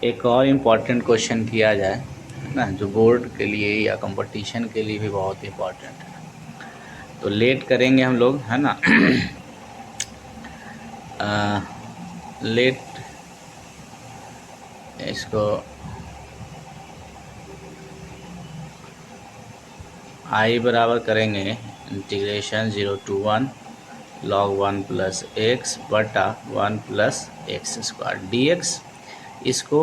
एक और important question किया जाए, है ना, जो बोर्ड के लिए या कंपटीशन के लिए भी बहुत इम्पॉर्टेंट है। तो लेट करेंगे हम लोग, है ना। लेट इसको आई बराबर करेंगे integration 0 to 1 log 1 plus x बटा 1 plus x square D x. इसको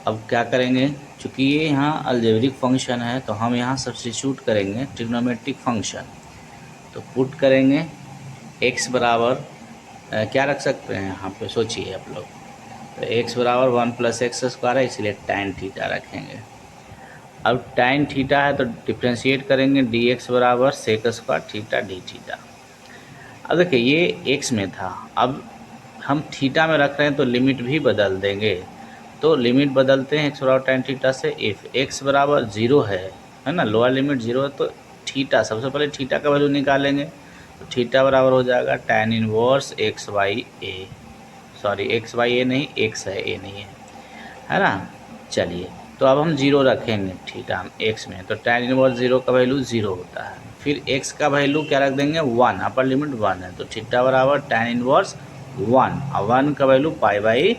अब क्या करेंगे, चूँकि ये यहाँ अलजेब्रिक फंक्शन है तो हम यहाँ सब्स्टिट्यूट करेंगे ट्रिग्नोमेट्रिक फंक्शन। तो पुट करेंगे x बराबर क्या रख सकते हैं यहाँ पे, सोचिए आप लोग। तो x बराबर 1 प्लस एक्स स्क्वायर है, इसलिए tan थीटा रखेंगे। अब tan थीटा है तो डिफ्रेंशिएट करेंगे dx बराबर sec square theta d theta. अब देखिए ये x में था, अब हम थीटा में रख रहे हैं तो लिमिट भी बदल देंगे। तो लिमिट बदलते हैं x बराबर tan थीटा से। इफ़ x बराबर 0 है ना, लोअर लिमिट 0 है तो थीटा, सबसे पहले थीटा का वैल्यू निकालेंगे। तो थीटा बराबर हो जाएगा tan inverse x by a, sorry x by a नहीं, एक्स है ए नहीं है ना। चलिए तो अब हम 0 रखेंगे थीटा एक्स में, तो tan इनवर्स 0 का वैल्यू 0 होता है। फिर x का वैल्यू क्या रख देंगे 1, अपर लिमिट 1 है तो थीटा बराबर tan इनवर्स 1 और 1 का वैल्यू पाई बाई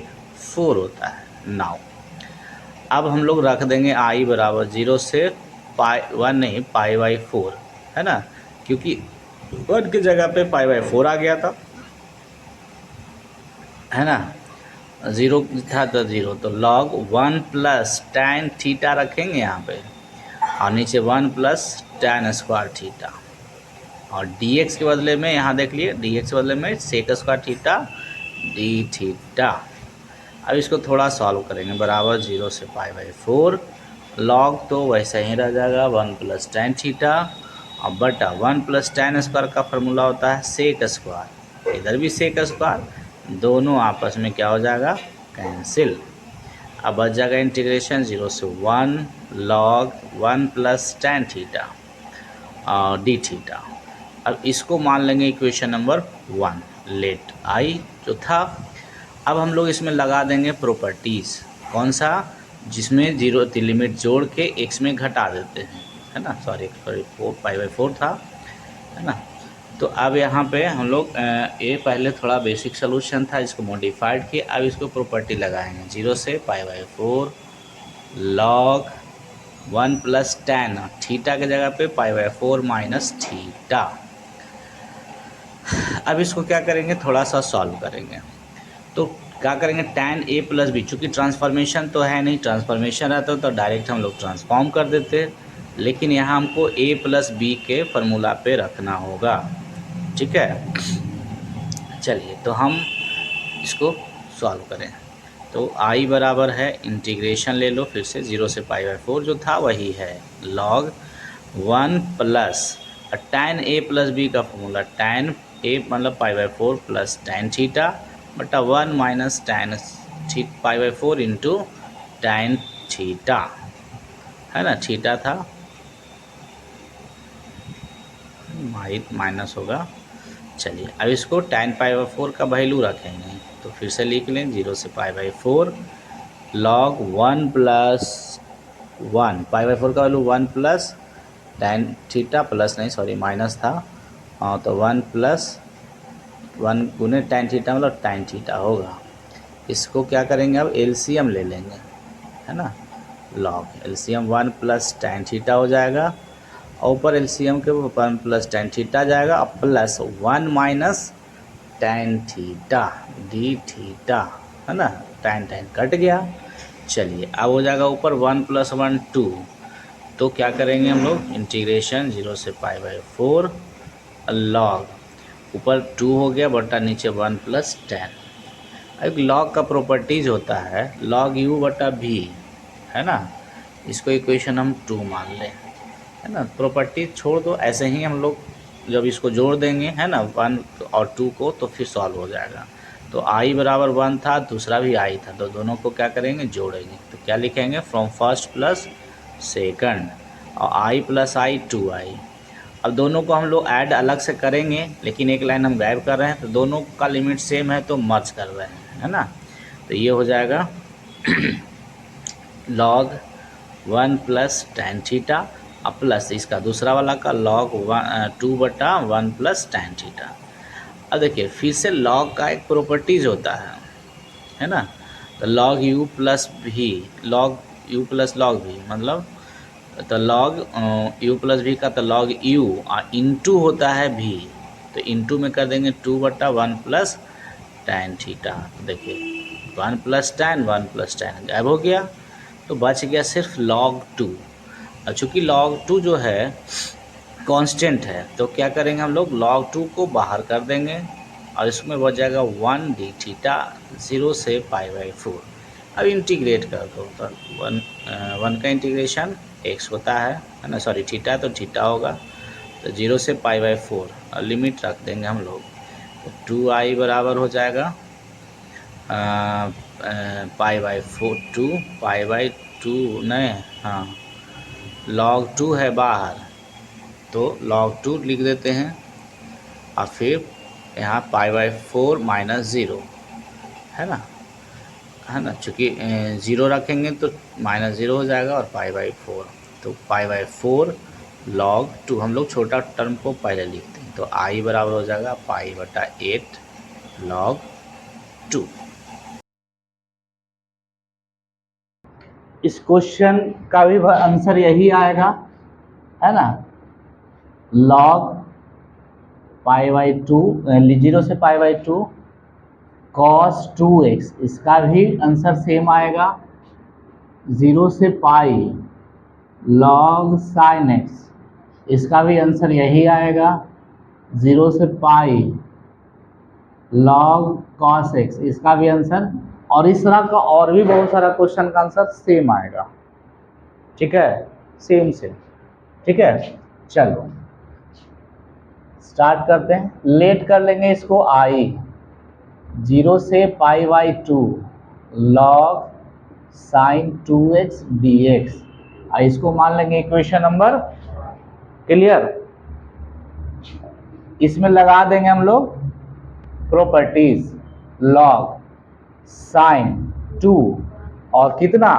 4 होता है। नाउ अब हम लोग रख देंगे i बराबर 0 से पाई 1 नहीं पाई बाई 4, है ना, क्योंकि 1 की जगह पे पाई बाई 4 आ गया था, है ना। 0 था तो 0, तो log 1 प्लस tan थीटा रखेंगे यहाँ पे और नीचे 1 प्लस tan स्क्वायर थीटा, और dx के बदले में यहाँ देख लिए dx के बदले में sec square theta d theta. अब इसको थोड़ा सॉल्व करेंगे, बराबर 0 से पाई बाई 4, log तो वैसा ही रह जाएगा 1 प्लस tan थीटा और बटा 1 प्लस tan स्क्वायर का फार्मूला होता है सेक स्क्वायर, इधर भी सेक स्क्वायर, दोनों आपस में क्या हो जाएगा कैंसिल। अब बच जाएगा इंटीग्रेशन 0 से 1 log 1 प्लस tan थीटा और डी थीटा। अब इसको मान लेंगे इक्वेशन नंबर 1, लेट आई जो था। अब हम लोग इसमें लगा देंगे प्रॉपर्टीज़, कौन सा, जिसमें 0 लिमिट जोड़ के x में घटा देते हैं, है ना, सॉरी 4 पाई बाई 4 था, है ना। तो अब यहाँ पे हम लोग ये पहले थोड़ा बेसिक सोल्यूशन था, इसको मॉडिफाइड किए, अब इसको प्रॉपर्टी लगाएंगे 0 से pi by 4 log 1 plus tan theta के जगह पे पाई बाई 4 माइनस थीटा। अब इसको क्या करेंगे, थोड़ा सा सॉल्व करेंगे। तो क्या करेंगे tan a प्लस बी, चूँकि ट्रांसफॉर्मेशन तो है नहीं, ट्रांसफॉर्मेशन रहता तो डायरेक्ट हम लोग ट्रांसफॉर्म कर देते, लेकिन यहाँ हमको a प्लस बी के फार्मूला पे रखना होगा, ठीक है। चलिए तो हम इसको सॉल्व करें। तो i बराबर है इंटीग्रेशन ले लो फिर से 0 से पाई बाई 4 जो था वही है log 1 plus tan a plus B का फार्मूला tan a मतलब pi by 4 plus tan theta बटा 1 minus tan pi by 4 into tan theta, है ना, थीटा था माइनस होगा। चलिए अब इसको tan पाई बाई 4 का वैल्यू रखेंगे, तो फिर से लिख लें 0 से pi by 4 log 1 plus 1 pi by 4 का value 1 plus tan theta plus नहीं सॉरी माइनस था, तो 1 प्लस 1 गुने tan थीटा मतलब tan थीटा होगा। इसको क्या करेंगे अब एलसीएम ले लेंगे, है ना, log LCM 1 plus tan theta हो जाएगा और ऊपर एलसीएम के 1 प्लस tan थीटा जाएगा और plus 1 minus tan theta d theta, है ना, tan कट गया। चलिए अब हो जाएगा ऊपर 1 प्लस 1 2, तो क्या करेंगे हम लोग इंटीग्रेशन 0 से पाई बाई 4 log ऊपर 2 हो गया बटा नीचे 1 प्लस tan। एक log का प्रॉपर्टीज होता है log u बटा v, है ना, इसको इक्वेशन हम 2 मान लें, है ना। प्रॉपर्टी छोड़ दो, ऐसे ही हम लोग जब इसको जोड़ देंगे, है ना, 1 और 2 को, तो फिर सॉल्व हो जाएगा। तो i बराबर 1 था, दूसरा भी i था, तो दोनों को क्या करेंगे जोड़ेंगे, तो क्या लिखेंगे फ्रॉम फर्स्ट प्लस सेकंड और i प्लस i 2i। अब दोनों को हम लोग ऐड अलग से करेंगे, लेकिन एक लाइन हम गायब कर रहे हैं, तो दोनों का लिमिट सेम है तो मर्ज कर रहे हैं, है ना। तो ये हो जाएगा लॉग 1 प्लस टेन थीटा और प्लस इसका दूसरा वाला का लॉग 2/1 प्लस टेन थीटा। अब देखिए फिर से लॉग का एक प्रॉपर्टीज होता है ना। तो लॉग यू प्लस भी, लॉग यू प्लस लॉग भी मतलब, तो लॉग यू प्लस भी का तो लॉग यू और इंटू होता है भी, तो इंटू में कर देंगे 2/1 प्लस टेन थीटा। देखिए 1 प्लस टेन 1 प्लस टेन गायब हो गया, तो बच गया सिर्फ log 2। और चूँकि log 2 जो है कांस्टेंट है, तो क्या करेंगे हम लोग log 2 को बाहर कर देंगे और इसमें बच जाएगा 1 d थीटा 0 से π/4। अब इंटीग्रेट कर दो तो 1 का इंटीग्रेशन x होता है ना, सॉरी थीटा तो थीटा होगा, तो 0 से π/4 और लिमिट रख देंगे हम लोग, तो 2i बराबर हो जाएगा π/4 2 नहीं, हाँ log 2 है बाहर, तो log 2 लिख देते हैं और फिर यहाँ π/4 - 0 है ना, चूँकि 0 रखेंगे तो -0 हो जाएगा और π/4, तो π/4 log 2 हम लोग छोटा टर्म को पहले लिखते हैं, तो i बराबर हो जाएगा π/8 log 2। इस क्वेश्चन का भी आंसर यही आएगा, है ना। log π/2 0 से π/2 cos 2x, इसका भी आंसर सेम आएगा। 0 से पाई log sin x, इसका भी आंसर यही आएगा। 0 से पाई log cos x, इसका भी आंसर, और इस तरह का और भी बहुत सारा क्वेश्चन का आंसर सेम आएगा। ठीक है, सेम से, ठीक है। चलो स्टार्ट करते हैं, लेट कर लेंगे इसको i 0 से π/2 log sin 2x dx, इसको मान लेंगे इक्वेशन नंबर, क्लियर। इसमें लगा देंगे हम लोग प्रॉपर्टीज, log sin 2 और कितना,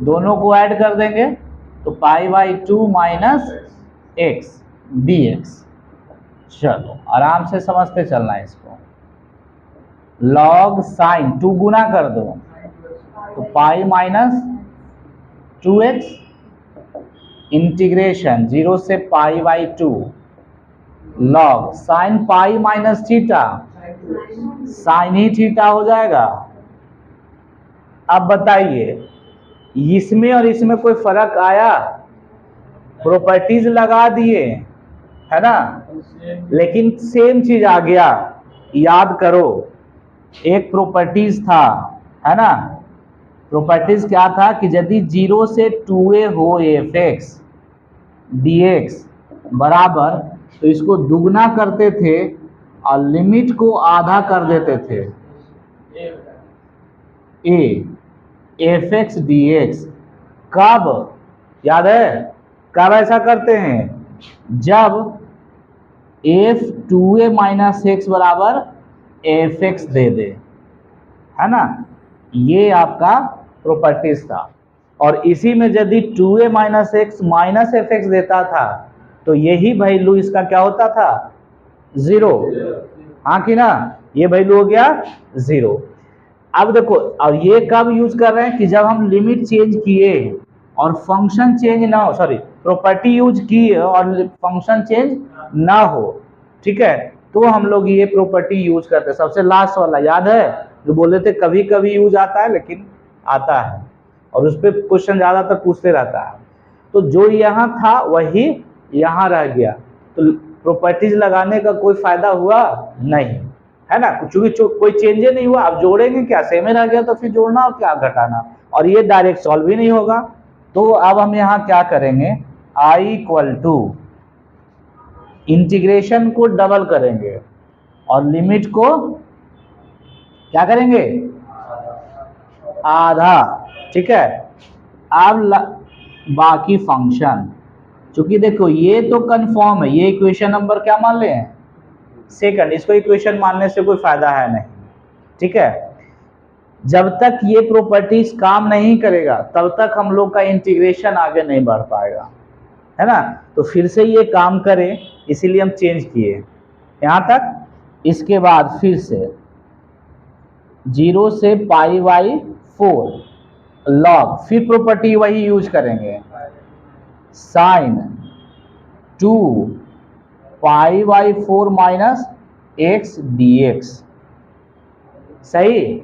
दोनों को ऐड कर देंगे तो π/2 - x dx। चलो आराम से समझते चलना है इसको। log sin 2 गुना कर दो तो पाई - 2x इंटीग्रेशन 0 से π/2 log sin पाई - थीटा, साइन ही थीटा हो जाएगा। अब बताइए इसमें और इसमें कोई फर्क आया, प्रॉपर्टीज लगा दिए, है ना, लेकिन सेम चीज आ गया। याद करो एक प्रॉपर्टीज था, है ना, प्रॉपर्टीज क्या था कि यदि 0 से 2a हो fx dx बराबर, तो इसको दुगना करते थे और लिमिट को आधा कर देते थे, a fx dx। कब याद है, कब ऐसा करते हैं, जब f 2a - x बराबर fx दे दे, है ना, ये आपका प्रॉपर्टीज था। और इसी में यदि 2a - x - fx देता था तो यही वैल्यू इसका क्या होता था, 0, हाँ कि ना, ये वैल्यू हो गया 0। अब देखो, अब ये कब यूज कर रहे हैं कि जब हम लिमिट चेंज किए और फंक्शन चेंज ना हो, सॉरी प्रॉपर्टी यूज किए और फंक्शन चेंज ना हो, ठीक है, तो हम लोग ये प्रॉपर्टी यूज करते हैं। सबसे लास्ट वाला याद है जो बोले थे कभी कभी यूज आता है, लेकिन आता है, और उस पर क्वेश्चन ज्यादातर पूछते रहता है। तो जो यहाँ था वही यहाँ रह गया, तो प्रॉपर्टीज लगाने का कोई फायदा हुआ नहीं, है ना, चूंकि कोई चेंजे नहीं हुआ। अब जोड़ेंगे क्या, सेम ही रह गया, तो फिर जोड़ना और क्या घटाना, और ये डायरेक्ट सॉल्व भी नहीं होगा। तो अब हम यहाँ क्या करेंगे, i = इंटीग्रेशन को डबल करेंगे और लिमिट को क्या करेंगे, आधा, ठीक है। अब बाकी फंक्शन, चूंकि देखो ये तो कंफर्म है, ये इक्वेशन नंबर क्या मान ले सेकंड, इसको इक्वेशन मानने से कोई फायदा है नहीं, ठीक है। जब तक ये प्रॉपर्टीज काम नहीं करेगा तब तक हम लोग का इंटीग्रेशन आगे नहीं बढ़ पाएगा, है ना। तो फिर से ये काम करे इसीलिए हम चेंज किए यहाँ तक। इसके बाद फिर से 0 से π/4 लॉग, फिर प्रॉपर्टी वही यूज करेंगे, साइन 2 π/4 माइनस x dx। सही।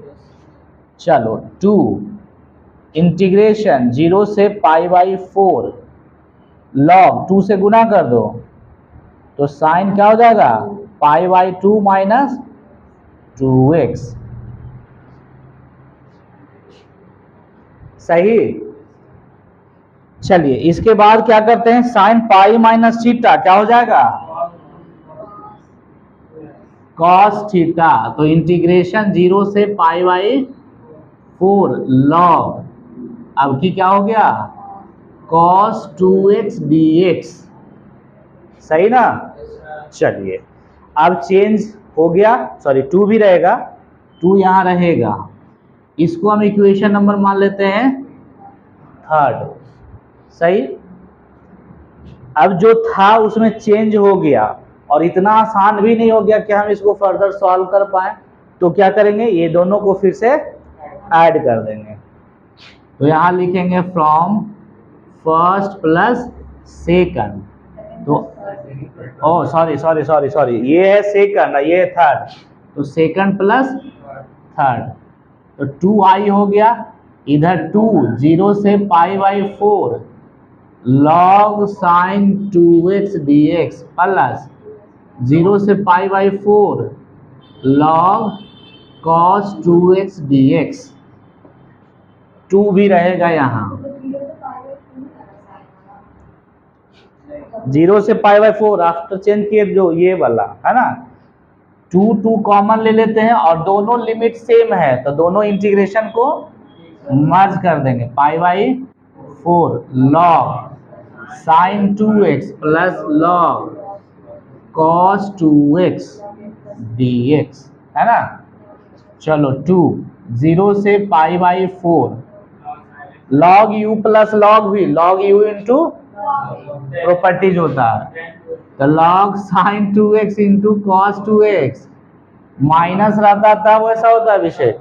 चलो 2 इंटीग्रेशन 0 से π/4 लॉग 2 से गुना कर दो तो साइन क्या हो जाएगा π/2 माइनस 2x। सही। चलिए इसके बाद क्या करते हैं, साइन पाई माइनस थीटा क्या हो जाएगा कॉस थीटा। तो इंटीग्रेशन 0 से π/4 लॉग, अब की क्या हो गया कॉस 2x dx। सही ना। चलिए अब चेंज हो गया, सॉरी 2 भी रहेगा, 2 यहाँ रहेगा, इसको हम इक्वेशन नंबर मान लेते हैं 3rd। सही। अब जो था उसमें चेंज हो गया और इतना आसान भी नहीं हो गया कि हम इसको फर्दर सॉल्व कर पाए, तो क्या करेंगे ये दोनों को फिर से ऐड कर देंगे। तो यहाँ लिखेंगे फ्रॉम फर्स्ट प्लस सेकंड, तो ओ सॉरी ये है सेकंड ये है थर्ड, तो सेकंड प्लस थर्ड, तो 2i हो गया, इधर 2 0 से π/4 log sine 2x dx plus 0 से π/4 लॉग कॉस 2x dx। 2 भी रहेगा यहाँ, 0 से π/4 आफ्टर चेंज किए जो ये वाला है ना, 2 कॉमन ले लेते हैं और दोनों लिमिट सेम है तो दोनों इंटीग्रेशन को मर्ज कर देंगे, π/4 log sine 2x plus log cos 2x dx, है ना। चलो 2 0 से π/4 log u plus log v, log u into properties होता है, तो log sine 2x into cos 2x, minus रहता तब वैसा होता है विषय,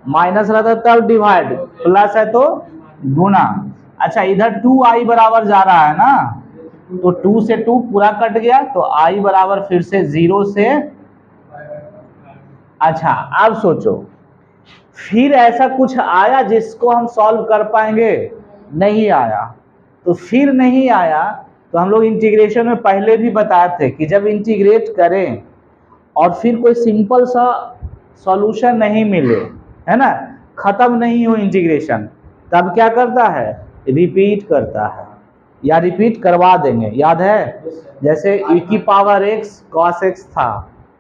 माइनस रहता तब डिवाइड, प्लस है तो गुना। अच्छा इधर 2i बराबर जा रहा है ना, तो 2 से 2 पूरा कट गया तो i बराबर फिर से 0 से। अच्छा अब सोचो फिर ऐसा कुछ आया जिसको हम सॉल्व कर पाएंगे, नहीं आया। तो फिर नहीं आया तो हम लोग इंटीग्रेशन में पहले भी बताए थे कि जब इंटीग्रेट करें और फिर कोई सिंपल सा सॉल्यूशन नहीं मिले, है ना, खत्म नहीं हो इंटीग्रेशन, तब क्या करता है रिपीट करता है, या रिपीट करवा देंगे। याद है जैसे e⁻x cos x था,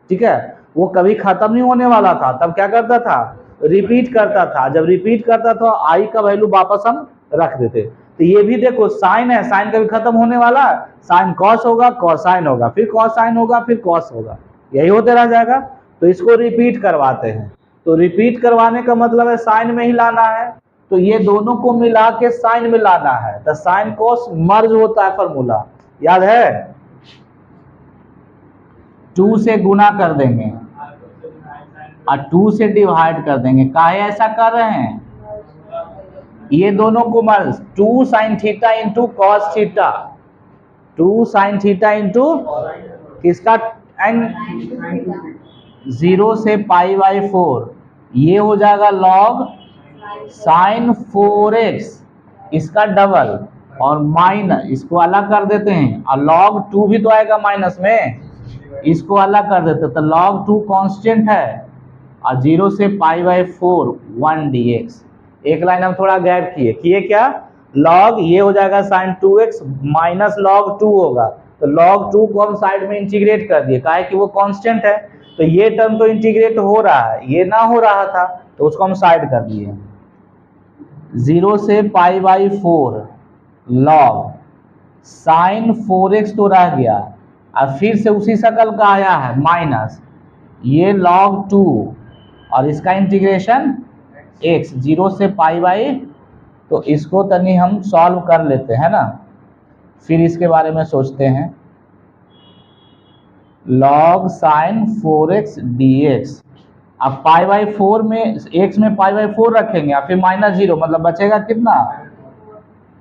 ठीक है, वो कभी खत्म नहीं होने वाला था, तब क्या करता था रिपीट करता था, जब रिपीट करता था आई का वैल्यू वापस हम रख देते। तो ये भी देखो साइन है, साइन कभी खत्म होने वाला, साइन कॉस होगा कॉसाइन होगा फिर कॉसाइन होगा फिर कॉस होगा, यही होते रह जाएगा। तो इसको रिपीट करवाते हैं, तो रिपीट करवाने का मतलब है साइन में ही लाना है, तो ये दोनों को मिला के साइन में लाना है, तो साइन कॉस मर्ज होता है फॉर्मूला, याद है। 2 से गुना कर देंगे और 2 से डिवाइड कर देंगे, काहे ऐसा कर रहे हैं, ये दोनों को मर्ज, 2 sine theta into cos theta, 2 sine theta into किसका एन 0 से π/4, ये हो जाएगा लॉग साइन 4x इसका डबल और माइनस, इसको अलग कर देते हैं और लॉग 2 भी तो आएगा माइनस में, इसको अलग कर देते तो लॉग 2 कांस्टेंट है और 0 से π/4 1 dx। एक लाइन हम थोड़ा गैप किए क्या, लॉग ये हो जाएगा साइन 2x माइनस लॉग 2 होगा, तो लॉग 2 को हम साइड में इंटीग्रेट कर दिए, काहे कि वो कांस्टेंट है, तो ये टर्म तो इंटीग्रेट हो रहा है, ये ना हो रहा था तो उसको हम साइड कर दिए। 0 से π/4 लॉग साइन 4x तो रह गया, और फिर से उसी शकल का आया है माइनस, ये लॉग 2 और इसका इंटीग्रेशन एक्स 0 से पाई बाई, तो इसको तनी हम सॉल्व कर लेते हैं ना, फिर इसके बारे में सोचते हैं। log साइन 4x dx, अब पाई बाई 4 में x में पाई बाई 4 रखेंगे और फिर -0, मतलब बचेगा कितना,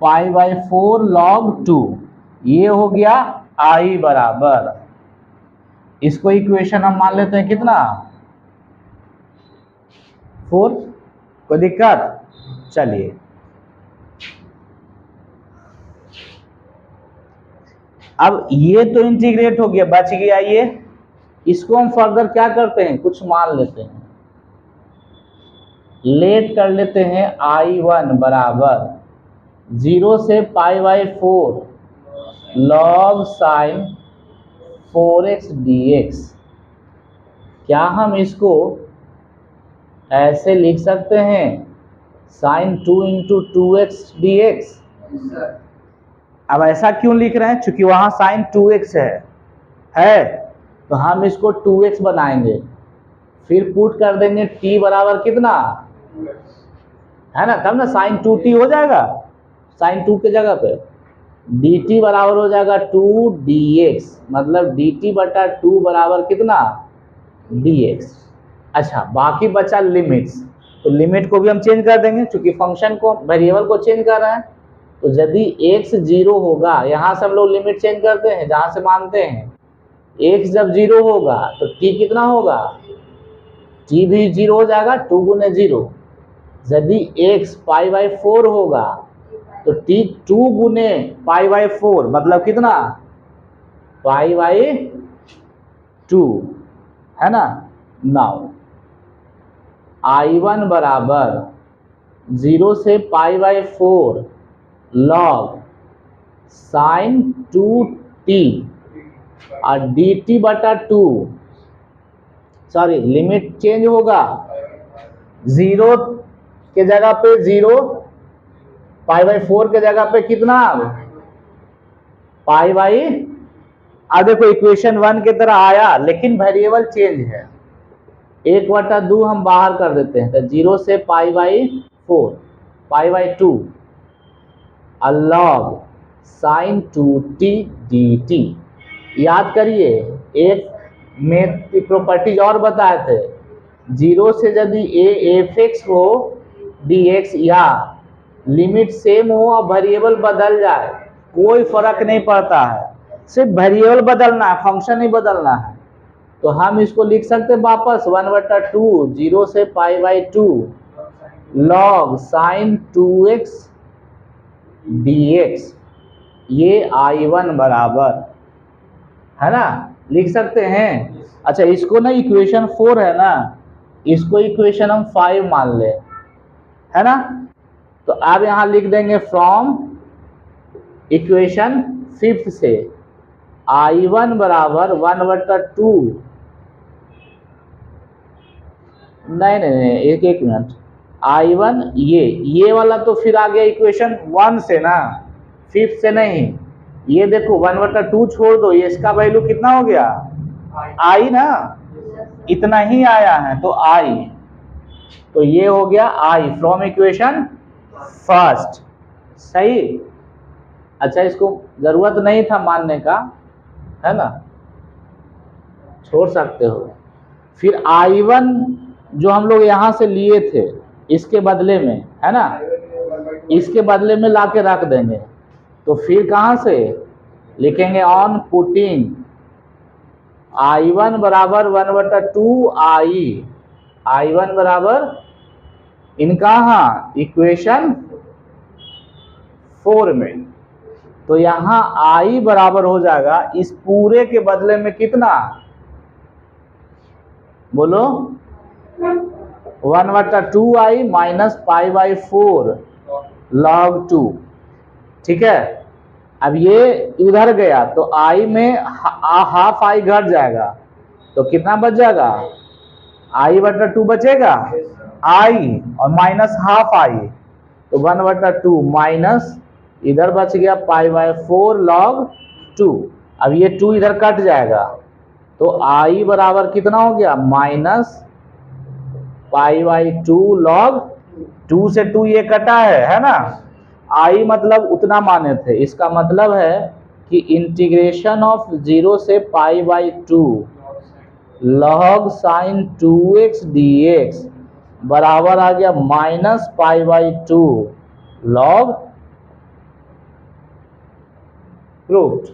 पाई बाई 4 log 2। ये हो गया i बराबर, इसको इक्वेशन हम मान लेते हैं कितना, 4। कोई दिक्कत, चलिए अब ये तो इंटीग्रेट हो गया, बच गया ये। इसको हम फर्दर क्या करते हैं, कुछ मान लेते हैं, लेट कर लेते हैं I1 बराबर 0 से pi by 4 log sine 4x dx। क्या हम इसको ऐसे लिख सकते हैं, साइन 2 इंटू 2x dx। अब ऐसा क्यों लिख रहे हैं, चूंकि वहां साइन 2x है तो हम इसको 2x बनाएंगे, फिर पुट कर देंगे t बराबर कितना है ना, तब ना साइन 2t हो जाएगा, साइन 2 के जगह पे dt बराबर हो जाएगा 2 dx, मतलब dt बटा 2 बराबर कितना dx। अच्छा, बाकी बचा लिमिट्स, तो लिमिट को भी हम चेंज कर देंगे, क्योंकि फंक्शन को, वेरिएबल को चेंज कर रहे हैं। तो यदि x 0 होगा, यहाँ से हम लोग लिमिट चेंज करते हैं, जहाँ से मानते हैं x जब 0 होगा तो t कितना होगा, t भी 0 हो जाएगा, 2 गुने 0। यदि x पाई बाई 4 होगा तो t 2 गुने पाई बाई 4, मतलब कितना, पाई बाई 2, है ना। नाउ I1 बराबर 0 से pi by 4 log sine 2t और dt बटा 2, सॉरी लिमिट चेंज होगा, 0 के जगह पे 0, पाई बाई 4 के जगह पे कितना, पाई बाई, अब देखो इक्वेशन 1 की तरह आया, लेकिन वेरिएबल चेंज है, 1/2 हम बाहर कर देते हैं, तो 0 से pi by 4 pi by 2 log sine 2t dt। याद करिए, एक में प्रॉपर्टीज और बताए थे, 0 से यदि f(x) हो dx, या लिमिट सेम हो और वेरिएबल बदल जाए, कोई फर्क नहीं पड़ता है, सिर्फ वेरिएबल बदलना है, फंक्शन नहीं बदलना है। तो हम इसको लिख सकते हैं वापस 1/2 0 से pi by 2 log sine 2x dx। ये I1 बराबर, है ना, लिख सकते हैं। अच्छा, इसको ना इक्वेशन 4 है ना, इसको इक्वेशन हम 5 मान ले, है ना। तो अब यहां लिख देंगे फ्रॉम इक्वेशन 5 से I1 बराबर 1/2, नहीं, एक मिनट, I1 ये वाला तो फिर आ गया इक्वेशन 1 से ना, 5 से नहीं। ये देखो 1/2 छोड़ दो, ये इसका वैल्यू कितना हो गया, I ना, इतना ही आया है, तो I, तो ये हो गया I फ्रॉम इक्वेशन फर्स्ट, सही। अच्छा, इसको जरूरत नहीं था मानने का, है ना, छोड़ सकते हो। फिर I1 जो हम लोग यहाँ से लिए थे, इसके बदले में, है ना, इसके बदले में लाके रख देंगे, तो फिर कहाँ से लिखेंगे, ऑन पुटिंग I1 बराबर 1/2 I1 बराबर इनका इक्वेशन 4 में, तो यहाँ I बराबर हो जाएगा इस पूरे के बदले में कितना, बोलो, 1/2 I minus pi by 4 log 2, ठीक है। अब ये उधर गया तो I में हाफ I घट जाएगा, तो कितना बच जाएगा, I/2 बचेगा, I और माइनस हाफ I, तो 1/2 माइनस इधर बच गया पाई बाई 4 log 2। अब ये 2 इधर कट जाएगा, तो I बराबर कितना हो गया, माइनस पाई बाई 2 log 2 से 2 ये कटा है ना। आई मतलब उतना माने थे, इसका मतलब है कि इंटीग्रेशन ऑफ 0 से π/2 log sin 2x dx बराबर आ गया -π/2 log प्रूफ।